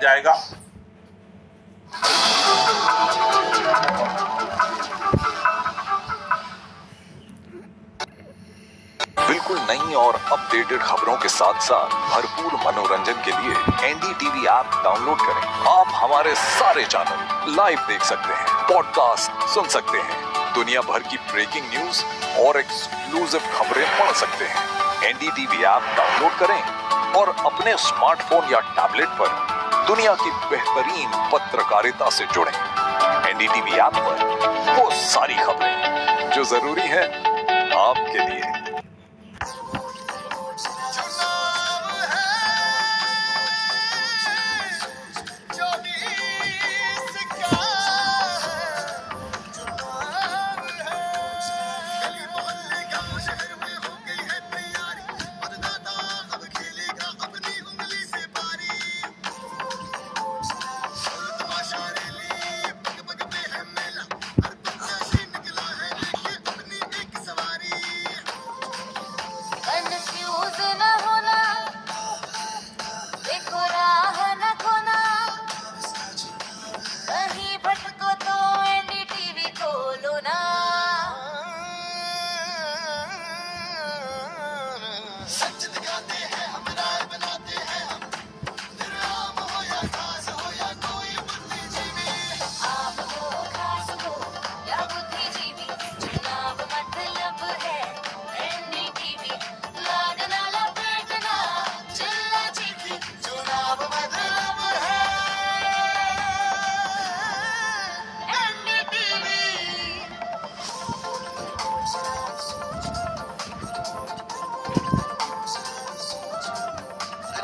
जाएगा। बिल्कुल नई और अपडेटेड खबरों के साथ साथ भरपूर मनोरंजन के लिए एनडीटीवी ऐप डाउनलोड करें। आप हमारे सारे चैनल लाइव देख सकते हैं, पॉडकास्ट सुन सकते हैं, दुनिया भर की ब्रेकिंग न्यूज और एक्सक्लूसिव खबरें पढ़ सकते हैं। एनडीटीवी ऐप डाउनलोड करें और अपने स्मार्टफोन या टैबलेट पर दुनिया की बेहतरीन पत्रकारिता से जुड़ें। एनडीटीवी ऐप पर वो सारी खबरें जो जरूरी है आपके लिए।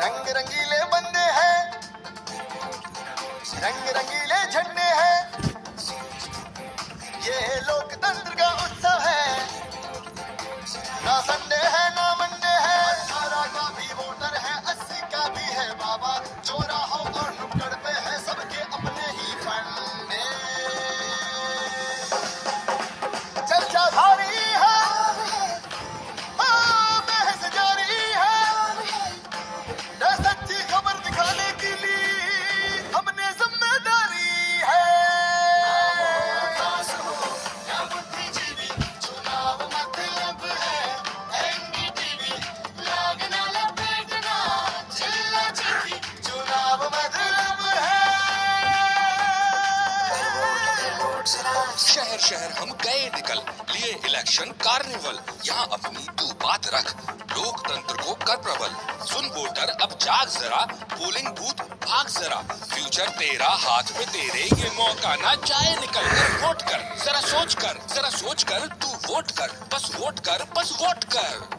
रंग रंगीले बंदे हैं, रंग रंगीले झंडे हैं, ये लोकतंत्र का उत्सव है। ना संडे है ना मंडे है, 18 का भी वोटर है, 80 का भी है बाबा, चौराहों और नुक्कड़ पे है सबके अपने ही फंडे। चर्चा भारी है, बहस जारी है, सच्ची खबर दिखाने के लिए हमने जिम्मेदारी है। बुद्धिजीवी चुनाव मतलब है, एनडीटीवी लागना लपेटना, चिल्ला चिट्ठी चुनाव मतलब है। शहर शहर हम गए निकल, लिए इलेक्शन कार्निवल, यहाँ अपनी तू बात रख, लोकतंत्र को कर प्रबल। सुन वोटर अब जाग जरा, पोलिंग बूथ भाग जरा, फ्यूचर तेरा हाथ में तेरे, ये मौका ना जाए निकल कर वोट कर, जरा सोच कर तू वोट कर, बस वोट कर, बस वोट कर।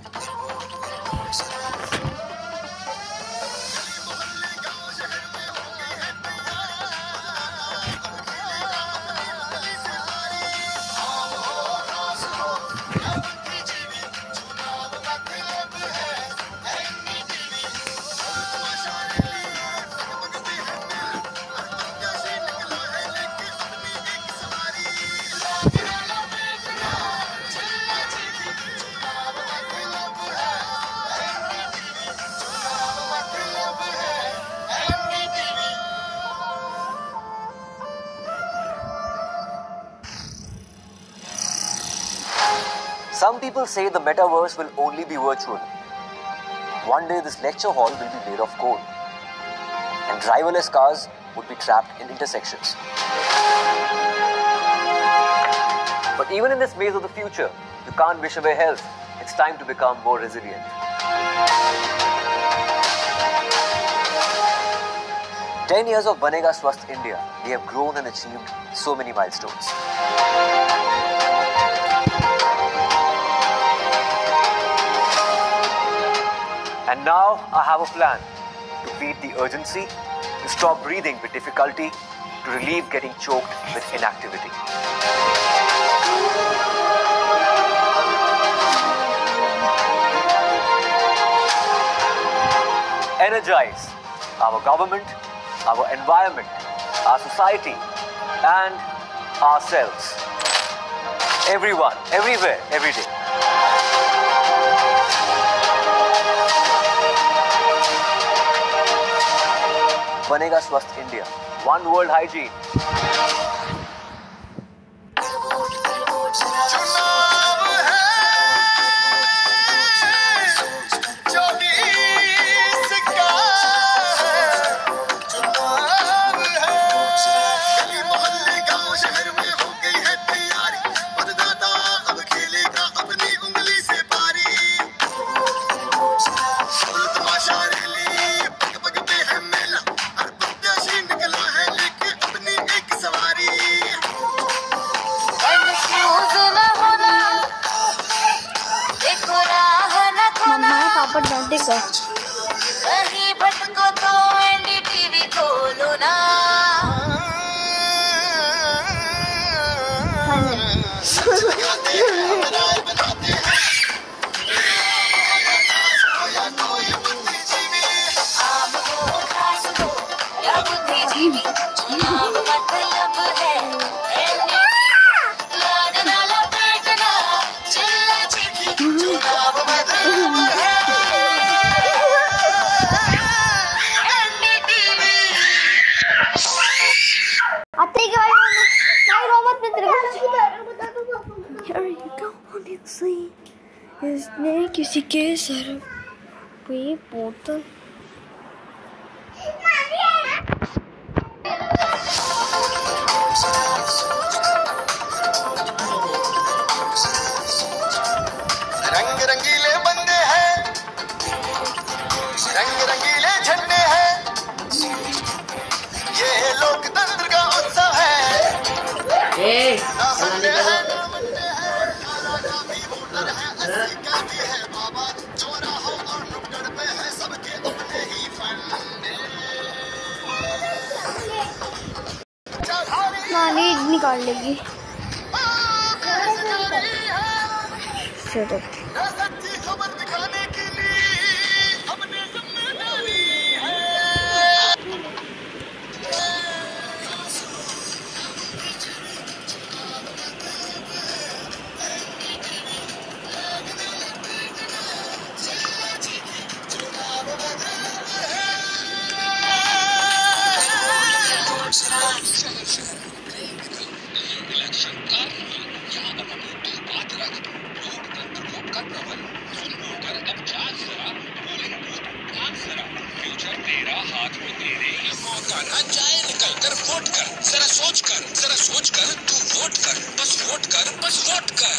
Some people say the metaverse will only be virtual. One day this lecture hall will be made of gold, and driverless cars would be trapped in intersections. But even in this maze of the future, you can't wish away health. It's time to become more resilient. 10 years of Banega Swasth India, we have grown and achieved so many milestones. And now I have a plan to beat the urgency, to stop breathing with difficulty, to relieve getting choked with inactivity. Energize our government, our environment, our society, and ourselves. Everyone, everywhere, every day. बनेगा स्वस्थ India. One world hygiene. चुनाव है 24 का है, चुनाव है। गली मोहल्ले गांव शहर में हो गई है तैयारी, मतदाता अब खेलेगा अपनी उंगली से पारी। फुल तमाशा रैली, पग पग पे है मेला, हर प्रत्याशी निकला है लेके अपनी एक सवारी। मम्मा पापा डांटेगा। कहीं भटको तो एनडीटीवी खोलो ना। आम हो खास हो या बुद्धिजीवी, चुनाव मतलब है एनडीटीवी। लागना लपेटना चिल्ला चिट्ठी, चुनाव मतलब है एनडीटीवी। आते ही नहीं रोमत में तेरे Here you go, honestly. इसने किसी के सर पे बोतल रंग रंगीले बंदे हैं, रंग रंगीले झंडे हैं, ये लोकतंत्र का उत्सव है। ना संडे है ना मंडे है, 18 का भी वोटर है, 80 का भी है बाबा, चौराहों और नुक्कड़ पे है सबके अपने ही फंडे। नानी निकाल लेगी। Shut up. ना सच्ची खबर दिखाने के लिए अपनी जिम्मेदारी है। इलेक्शन कार्निवल, यहाँ अपनी तू बात रख, लोकतंत्र को कर प्रबल, सुन वोटर अब जाग जरा, पोलिंग बूथ भाग जरा, फ्यूचर तेरा हाथ में तेरे ये मौका ना जाए, निकल कर वोट कर, जरा सोच कर तू वोट कर, बस वोट कर, बस वोट कर।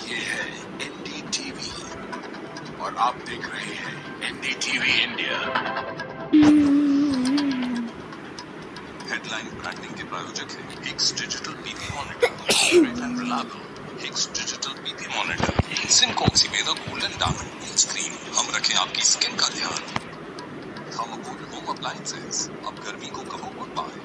ये है एनडीटीवी और आप देख रहे हैं एनडीटीवी इंडिया। हेडलाइन ब्रांडिंग के प्रायोजक हैं Hicks digital PP monitor, Hicks digital PP monitor, सिंकोक्सीमेदा गोल्डन डायमंड मींस क्रीम। हम रखें आपकी स्किन का ध्यान। थर्मोकोल होम अप्लायंसेस, अब गर्मी को कहो गुड बाय।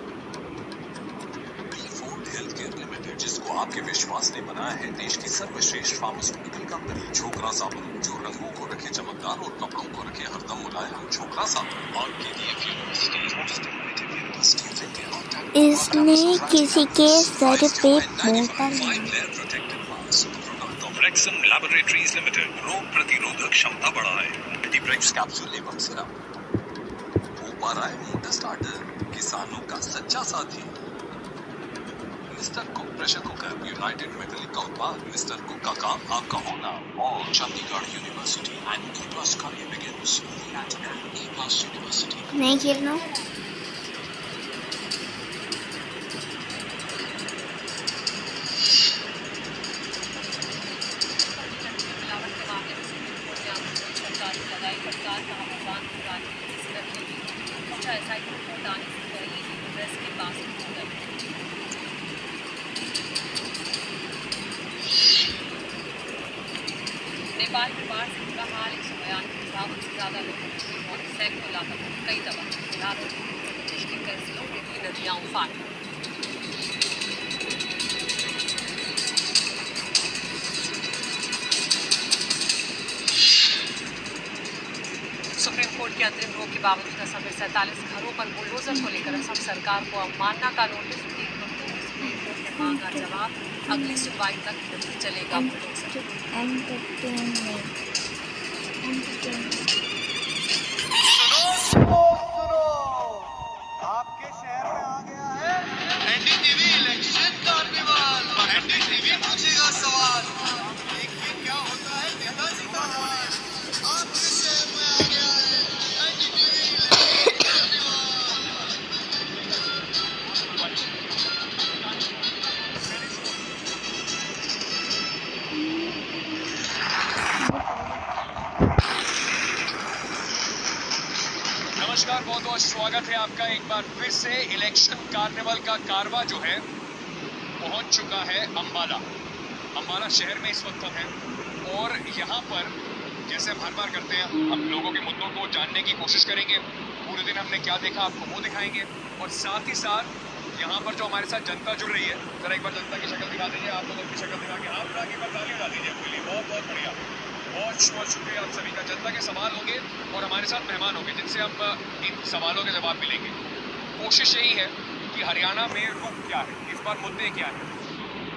हेल्थकेयर लिमिटेड, जिसको आपके विश्वास ने बनाया है देश की सर्वश्रेष्ठ फार्मास्यूटिकल कंपनी। छोकरा साबुन, जो रंगों को रखे चमकदार और कपड़ों को रखे हरदम मुलायम। छोकरा साबुन आपके लिए इसने किसी के सर पे बोतल Brexham Laboratories Limited, रोग प्रतिरोधक क्षमता बढ़ाए। एंटीब्रेक्स कैप्सूल एवं सिरप। ऊपर आए मोटर स्टार्टर, किसानों का सच्चा साथी। Mister cook pressure cooker, United metallic का उत्पाद। मिस्टर कुक का काम आपका होना। और Chandigarh university and E+ career begins at E+ University। नहीं खेलना। सरकार का आह्वान कई दफा रात प्रदेश की तहसीलों में भी नदियां उफान पर। सुप्रीम कोर्ट के अंतरिम रोक के बावजूद असम में 47 घरों पर बुलडोजर को लेकर असम सरकार को अवमानना का नोटिस। सुप्रीम कोर्ट ने मांगा जवाब, अगली सुनवाई तक नहीं चलेगा बुलडोजर। सुनो, आपके शहर में आ गया है एनडीटीवी इलेक्शन कार्निवल। एनडीटीवी पूछेगा सवाल, देखिए क्या होता है नेताजी का सवाल। आपके शहर में आ गया है एनडीटीवी इलेक्शन कार्निवल। नमस्कार, बहुत बहुत स्वागत है आपका एक बार फिर से। इलेक्शन कार्निवल का कारवा जो है पहुंच चुका है अम्बाला शहर में इस वक्त हम हैं और यहाँ पर जैसे हम हर बार करते हैं, हम लोगों के मुद्दों को जानने की कोशिश करेंगे। पूरे दिन हमने क्या देखा आपको वो दिखाएंगे और साथ ही साथ यहाँ पर जो हमारे साथ जनता जुड़ रही है, जरा एक बार जनता की शक्ल दिखा दीजिए। आप लोगों की शक्ल दिखा के आप आगे पर ताली बजा दीजिए। बहुत बहुत बढ़िया, बहुत शुक्रिया आप सभी का। जनता के सवाल होंगे और हमारे साथ मेहमान होंगे जिनसे हम इन सवालों के जवाब मिलेंगे। कोशिश यही है कि हरियाणा में रुख क्या है, इस बार मुद्दे क्या है,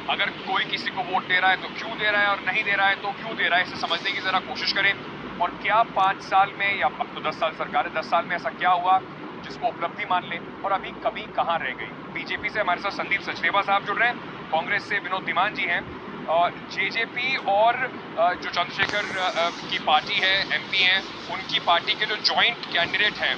अगर कोई किसी को वोट दे रहा है तो क्यों दे रहा है और नहीं दे रहा है तो क्यों दे रहा है, इसे समझने की जरा कोशिश करें। और क्या 5 साल में, या अब तो 10 साल सरकार है, 10 साल में ऐसा क्या हुआ जिसको उपलब्धि मान ले और अभी कभी कहाँ रह गई। बीजेपी से हमारे साथ संदीप सचदेवा साहब जुड़ रहे हैं, कांग्रेस से विनोद धीमान जी हैं, और जेजेपी और जो चंद्रशेखर की पार्टी है, एमपी हैं, उनकी पार्टी के जो जॉइंट कैंडिडेट हैं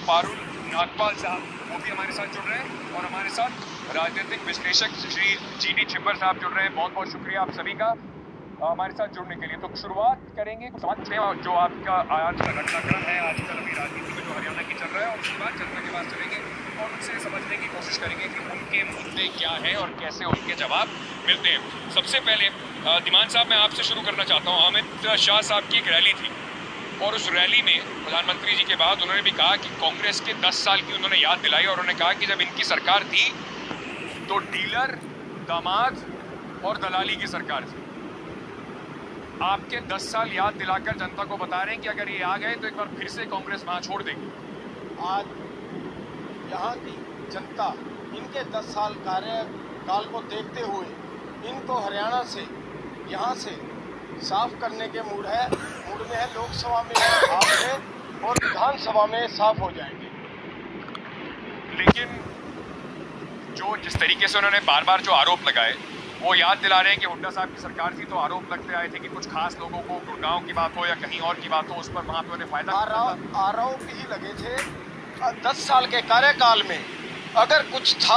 पारुल नागपाल साहब, वो भी हमारे साथ जुड़ रहे हैं। और हमारे साथ राजनीतिक विश्लेषक श्री जीडी छिब्बर साहब जुड़ रहे हैं। बहुत बहुत शुक्रिया आप सभी का हमारे साथ जुड़ने के लिए। तो शुरुआत करेंगे कुछ सवाल पूछने और जो आपका आज का घटनाक्रम है आजकल अभी राजनीति में जो हरियाणा की चल रहा है, और उसके बाद जनता के पास चलेंगे और उनसे समझने की कोशिश करेंगे कि उनके मुद्दे क्या हैं और कैसे उनके जवाब मिलते हैं। सबसे पहले धीमान साहब, मैं आपसे शुरू करना चाहता हूँ। अमित शाह साहब की एक रैली थी और उस रैली में प्रधानमंत्री जी के बाद उन्होंने भी कहा कि कांग्रेस के 10 साल की उन्होंने याद दिलाई और उन्होंने कहा कि जब इनकी सरकार थी तो डीलर, दामाद और दलाली की सरकार थी। आपके 10 साल याद दिलाकर जनता को बता रहे हैं कि अगर ये आ गए तो एक बार फिर से कांग्रेस वहां छोड़ देगी। आज यहाँ की जनता इनके 10 साल कार्यकाल को देखते हुए इनको हरियाणा से, यहाँ से साफ करने के मूड में है। लोकसभा में साफ है और विधानसभा में साफ हो जाएंगे। लेकिन जो जिस तरीके से उन्होंने बार बार जो आरोप लगाए, वो याद दिला रहे हैं कि हुड्डा साहब की सरकार थी तो आरोप लगते आए थे कि कुछ खास लोगों को, गुड़गांव की बात हो या कहीं और की बात हो, उस पर वहां पे उन्हें फायदा आरोप ही लगे थे। 10 साल के कार्यकाल में अगर कुछ था